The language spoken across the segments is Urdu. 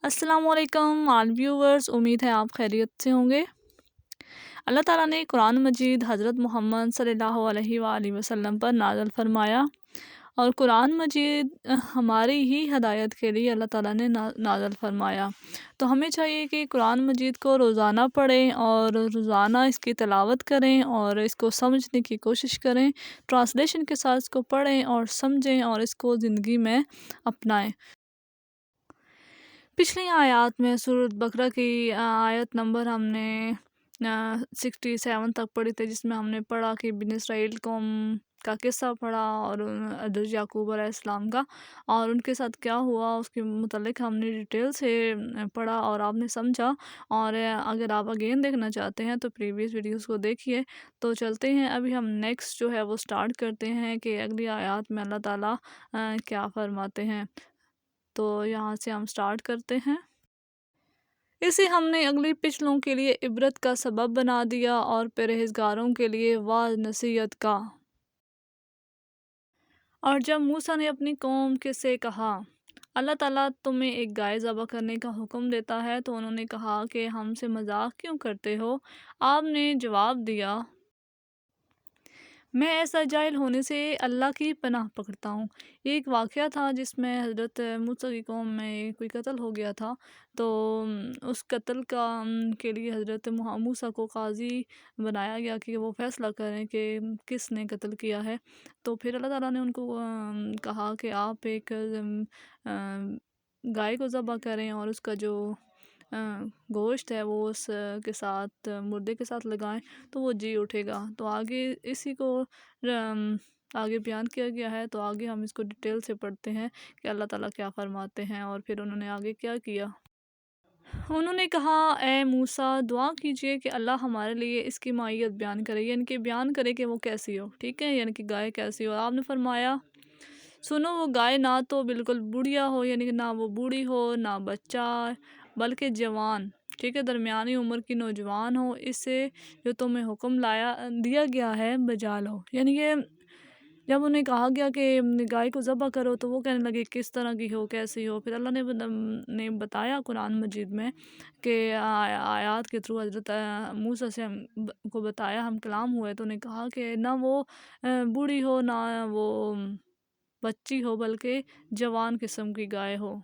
السلام علیکم آل ویورز، امید ہے آپ خیریت سے ہوں گے۔ اللہ تعالیٰ نے قرآن مجید حضرت محمد صلی اللہ علیہ وآلہ وسلم پر نازل فرمایا، اور قرآن مجید ہماری ہی ہدایت کے لیے اللہ تعالیٰ نے نازل فرمایا۔ تو ہمیں چاہیے کہ قرآن مجید کو روزانہ پڑھیں اور روزانہ اس کی تلاوت کریں اور اس کو سمجھنے کی کوشش کریں، ٹرانسلیشن کے ساتھ اس کو پڑھیں اور سمجھیں اور اس کو زندگی میں اپنائیں۔ پچھلی آیات میں سورۃ بقرہ کی آیت نمبر ہم نے 67 تک پڑھی تھی، جس میں ہم نے پڑھا کہ بنی اسرائیل قوم کا قصہ پڑھا اور حضرت یعقوب علیہ السلام کا، اور ان کے ساتھ کیا ہوا اس کے متعلق ہم نے ڈیٹیل سے پڑھا اور آپ نے سمجھا۔ اور اگر آپ اگین دیکھنا چاہتے ہیں تو پریویس ویڈیوز کو دیکھیے۔ تو چلتے ہیں، ابھی ہم نیکسٹ جو ہے وہ سٹارٹ کرتے ہیں کہ اگلی آیات میں اللہ تعالیٰ کیا فرماتے ہیں۔ تو یہاں سے ہم سٹارٹ کرتے ہیں۔ اسے ہم نے اگلی پچھلوں کے لیے عبرت کا سبب بنا دیا اور پرہیزگاروں کے لیے واعظ نصیحت کا۔ اور جب موسیٰ نے اپنی قوم سے کہا، اللہ تعالیٰ تمہیں ایک گائے ذبح کرنے کا حکم دیتا ہے، تو انہوں نے کہا کہ ہم سے مذاق کیوں کرتے ہو؟ آپ نے جواب دیا، میں ایسا جاہل ہونے سے اللہ کی پناہ پکڑتا ہوں۔ یہ ایک واقعہ تھا جس میں حضرت موسیٰ کی قوم میں کوئی قتل ہو گیا تھا، تو اس قتل کے لیے حضرت موسیٰ کو قاضی بنایا گیا کہ وہ فیصلہ کریں کہ کس نے قتل کیا ہے۔ تو پھر اللہ تعالیٰ نے ان کو کہا کہ آپ ایک گائے کو ذبح کریں اور اس کا جو گوشت ہے وہ اس کے ساتھ مردے کے ساتھ لگائیں تو وہ جی اٹھے گا۔ تو آگے اسی کو آگے بیان کیا گیا ہے، تو آگے ہم اس کو ڈیٹیل سے پڑھتے ہیں کہ اللہ تعالیٰ کیا فرماتے ہیں۔ اور پھر انہوں نے آگے کیا کیا؟ انہوں نے کہا، اے موسیٰ، دعا کیجئے کہ اللہ ہمارے لیے اس کی مائیت بیان کرے، یعنی کہ بیان کرے کہ وہ کیسی ہو، ٹھیک ہے، یعنی کہ گائے کیسی ہو۔ آپ نے فرمایا، سنو، وہ گائے نہ تو بالکل بوڑھیا ہو، یعنی کہ نہ وہ بوڑھی ہو نہ بچہ، بلکہ جوان، ٹھیک ہے، درمیانی عمر کی نوجوان ہو، اس سے جو تمہیں حکم دیا گیا ہے بجا لو۔ یعنی کہ جب انہیں کہا گیا کہ گائے کو ذبح کرو تو وہ کہنے لگے کس طرح کی ہو، کیسی ہو۔ پھر اللہ نے بتایا قرآن مجید میں کہ آیات کے تھرو حضرت موسیٰ سے ہم کو بتایا، ہم کلام ہوئے، تو انہیں کہا کہ نہ وہ بوڑھی ہو نہ وہ بچی ہو، بلکہ جوان قسم کی گائے ہو۔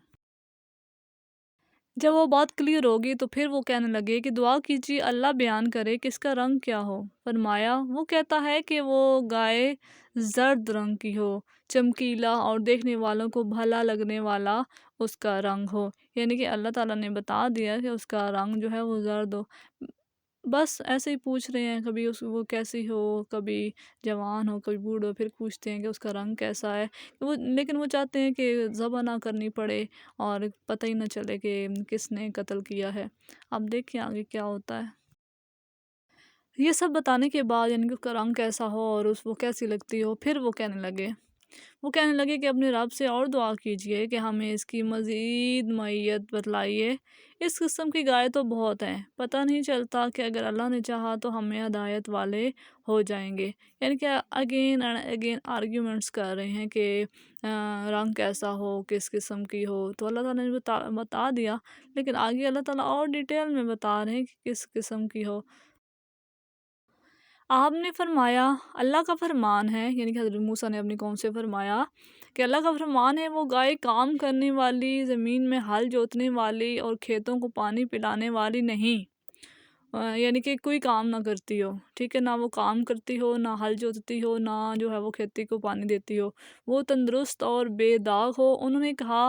جب وہ بات کلیئر ہوگی تو پھر وہ کہنے لگے کہ دعا کیجیے اللہ بیان کرے کہ اس کا رنگ کیا ہو۔ فرمایا، وہ کہتا ہے کہ وہ گائے زرد رنگ کی ہو، چمکیلا اور دیکھنے والوں کو بھلا لگنے والا اس کا رنگ ہو۔ یعنی کہ اللہ تعالیٰ نے بتا دیا کہ اس کا رنگ جو ہے وہ زرد ہو۔ بس ایسے ہی پوچھ رہے ہیں، کبھی وہ کیسی ہو، کبھی جوان ہو، کبھی بوڑھ ہو، پھر پوچھتے ہیں کہ اس کا رنگ کیسا ہے۔ لیکن وہ چاہتے ہیں کہ ذبح نہ کرنی پڑے اور پتہ ہی نہ چلے کہ کس نے قتل کیا ہے۔ اب دیکھیں آگے کیا ہوتا ہے۔ یہ سب بتانے کے بعد، یعنی کہ اس کا رنگ کیسا ہو اور وہ کیسی لگتی ہو، پھر وہ کہنے لگے کہ اپنے رب سے اور دعا کیجئے کہ ہمیں اس کی مزید معیت بتلائیے۔ اس قسم کی گائے تو بہت ہیں، پتہ نہیں چلتا کہ اگر اللہ نے چاہا تو ہمیں ہدایت والے ہو جائیں گے۔ یعنی کہ اگین اینڈ اگین آرگیومنٹس کر رہے ہیں کہ رنگ کیسا ہو، کس قسم کی ہو، تو اللہ تعالیٰ نے بتا دیا، لیکن آگے اللہ تعالیٰ اور ڈیٹیل میں بتا رہے ہیں کہ کس قسم کی ہو۔ آپ نے فرمایا، اللہ کا فرمان ہے، یعنی کہ حضرت موسیٰ نے اپنی قوم سے فرمایا کہ اللہ کا فرمان ہے، وہ گائے کام کرنے والی، زمین میں ہل جوتنے والی اور کھیتوں کو پانی پلانے والی نہیں، یعنی کہ کوئی کام نہ کرتی ہو، ٹھیک ہے، نہ وہ کام کرتی ہو، نہ ہل جوتتی ہو، نہ جو ہے وہ کھیتی کو پانی دیتی ہو، وہ تندرست اور بے داغ ہو۔ انہوں نے کہا،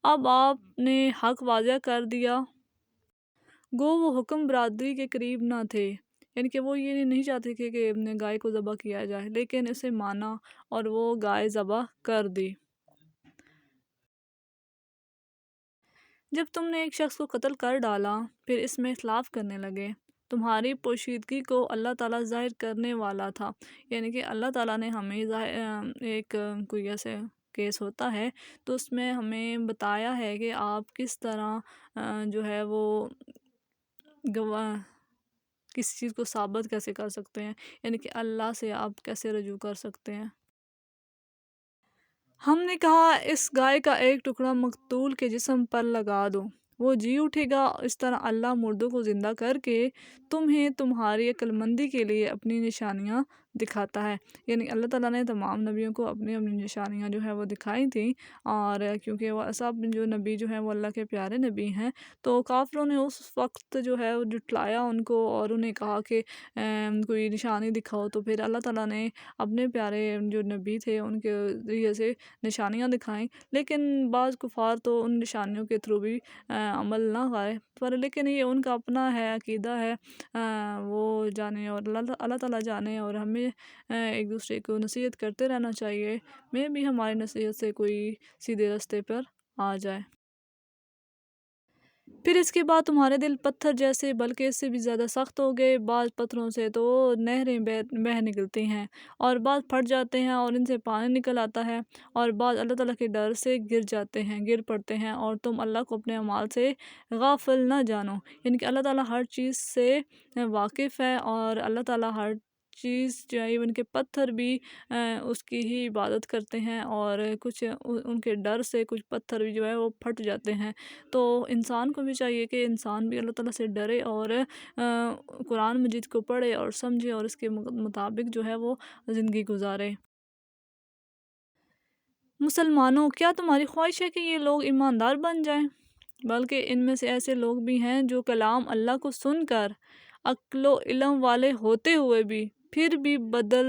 اب آپ نے حق واضح کر دیا۔ گو وہ حکم برادری کے قریب نہ تھے، یعنی کہ وہ یہ نہیں چاہتے کہ گائے کو ذبح کیا جائے، لیکن اسے مانا اور وہ گائے ذبح کر دی۔ جب تم نے ایک شخص کو قتل کر ڈالا، پھر اس میں اختلاف کرنے لگے، تمہاری پوشیدگی کو اللہ تعالیٰ ظاہر کرنے والا تھا۔ یعنی کہ اللہ تعالیٰ نے ہمیں ایک کوئی ایسے کیس ہوتا ہے تو اس میں ہمیں بتایا ہے کہ آپ کس طرح جو ہے وہ گواہ کسی چیز کو ثابت کیسے کر سکتے ہیں، یعنی کہ اللہ سے آپ کیسے رجوع کر سکتے ہیں۔ ہم نے کہا، اس گائے کا ایک ٹکڑا مقتول کے جسم پر لگا دو۔ وہ جی اٹھے گا۔ اس طرح اللہ مردوں کو زندہ کر کے تمہیں تمہاری عقلمندی کے لیے اپنی نشانیاں دکھاتا ہے۔ یعنی اللہ تعالیٰ نے تمام نبیوں کو اپنی اپنی نشانیاں جو ہے وہ دکھائی تھیں، اور کیونکہ وہ سب جو نبی جو ہیں وہ اللہ کے پیارے نبی ہیں، تو کافروں نے اس وقت جو ہے وہ جھٹلایا ان کو اور انہیں کہا کہ کوئی نشانی دکھاؤ، تو پھر اللہ تعالیٰ نے اپنے پیارے جو نبی تھے ان کے ذریعے سے نشانیاں دکھائیں، لیکن بعض کفار تو ان نشانیوں کے تھرو بھی عمل نہ کرے، پر لیکن یہ ان کا اپنا ہے، عقیدہ ہے، وہ جانے اور اللہ تعالیٰ جانے، اور ہمیں ایک دوسرے کو نصیحت کرتے رہنا چاہیے، میں بھی ہماری نصیحت سے کوئی سیدھے راستے پر آ جائے۔ پھر اس کے بعد تمہارے دل پتھر جیسے بلکہ اس سے بھی زیادہ سخت ہو گئے، بعض پتھروں سے تو نہریں بہہ نکلتی ہیں، اور بعض پھٹ جاتے ہیں اور ان سے پانی نکل آتا ہے، اور بعض اللہ تعالیٰ کے ڈر سے گر پڑتے ہیں، اور تم اللہ کو اپنے اعمال سے غافل نہ جانو۔ یعنی کہ اللہ تعالیٰ ہر چیز سے واقف ہے، اور اللہ تعالیٰ ہر چیز جو ہے ان کے پتھر بھی اس کی ہی عبادت کرتے ہیں، اور کچھ ان کے ڈر سے کچھ پتھر بھی جو ہے وہ پھٹ جاتے ہیں۔ تو انسان کو بھی چاہیے کہ انسان بھی اللہ تعالیٰ سے ڈرے، اور قرآن مجید کو پڑھے اور سمجھے، اور اس کے مطابق جو ہے وہ زندگی گزارے۔ مسلمانوں، کیا تمہاری خواہش ہے کہ یہ لوگ ایماندار بن جائیں؟ بلکہ ان میں سے ایسے لوگ بھی ہیں جو کلام اللہ کو سن کر عقل و علم والے ہوتے ہوئے بھی پھر بھی بدل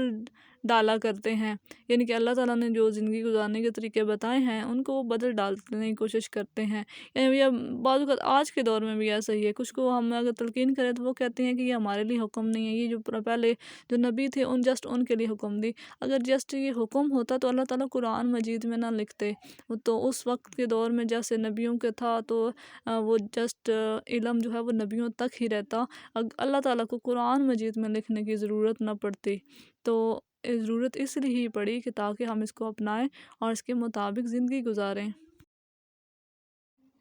ڈالا کرتے ہیں۔ یعنی کہ اللہ تعالیٰ نے جو زندگی گزارنے کے طریقے بتائے ہیں ان کو وہ بدل ڈالنے کی کوشش کرتے ہیں، یعنی بعض اوقات آج کے دور میں بھی ایسا ہی ہے، کچھ کو ہم اگر تلقین کریں تو وہ کہتے ہیں کہ یہ ہمارے لیے حکم نہیں ہے، یہ جو پہلے جو نبی تھے ان کے لیے حکم دی۔ اگر جسٹ یہ حکم ہوتا تو اللہ تعالیٰ قرآن مجید میں نہ لکھتے، تو اس وقت کے دور میں جیسے نبیوں کے تھا تو وہ جسٹ علم جو ہے وہ نبیوں تک ہی رہتا، اللہ تعالیٰ کو قرآن مجید میں لکھنے کی ضرورت نہ پڑتی۔ تو ضرورت اس لیے ہی پڑی کہ تاکہ ہم اس کو اپنائیں اور اس کے مطابق زندگی گزاریں۔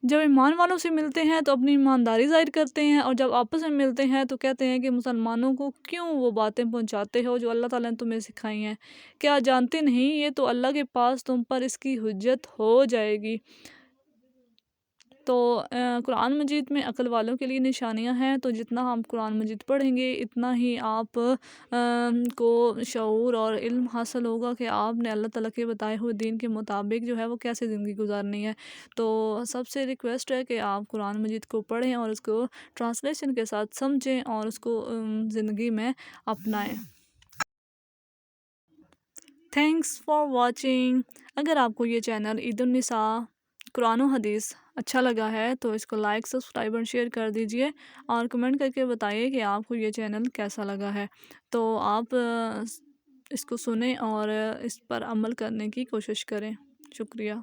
جب ایمان والوں سے ملتے ہیں تو اپنی ایمانداری ظاہر کرتے ہیں، اور جب آپس میں ملتے ہیں تو کہتے ہیں کہ مسلمانوں کو کیوں وہ باتیں پہنچاتے ہو جو اللہ تعالیٰ نے تمہیں سکھائی ہیں، کیا جانتے نہیں یہ تو اللہ کے پاس تم پر اس کی حجت ہو جائے گی۔ تو قرآن مجید میں عقل والوں کے لیے نشانیاں ہیں، تو جتنا ہم قرآن مجید پڑھیں گے اتنا ہی آپ کو شعور اور علم حاصل ہوگا کہ آپ نے اللہ تعالیٰ کے بتائے ہوئے دین کے مطابق جو ہے وہ کیسے زندگی گزارنی ہے۔ تو سب سے ریکویسٹ ہے کہ آپ قرآن مجید کو پڑھیں اور اس کو ٹرانسلیشن کے ساتھ سمجھیں اور اس کو زندگی میں اپنائیں۔ Thanks for watching. اگر آپ کو یہ چینل عید النساء قرآن و حدیث اچھا لگا ہے تو اس کو لائک، سبسکرائب اور شیئر کر دیجئے، اور کمنٹ کر کے بتائیے کہ آپ کو یہ چینل کیسا لگا ہے۔ تو آپ اس کو سنیں اور اس پر عمل کرنے کی کوشش کریں۔ شکریہ۔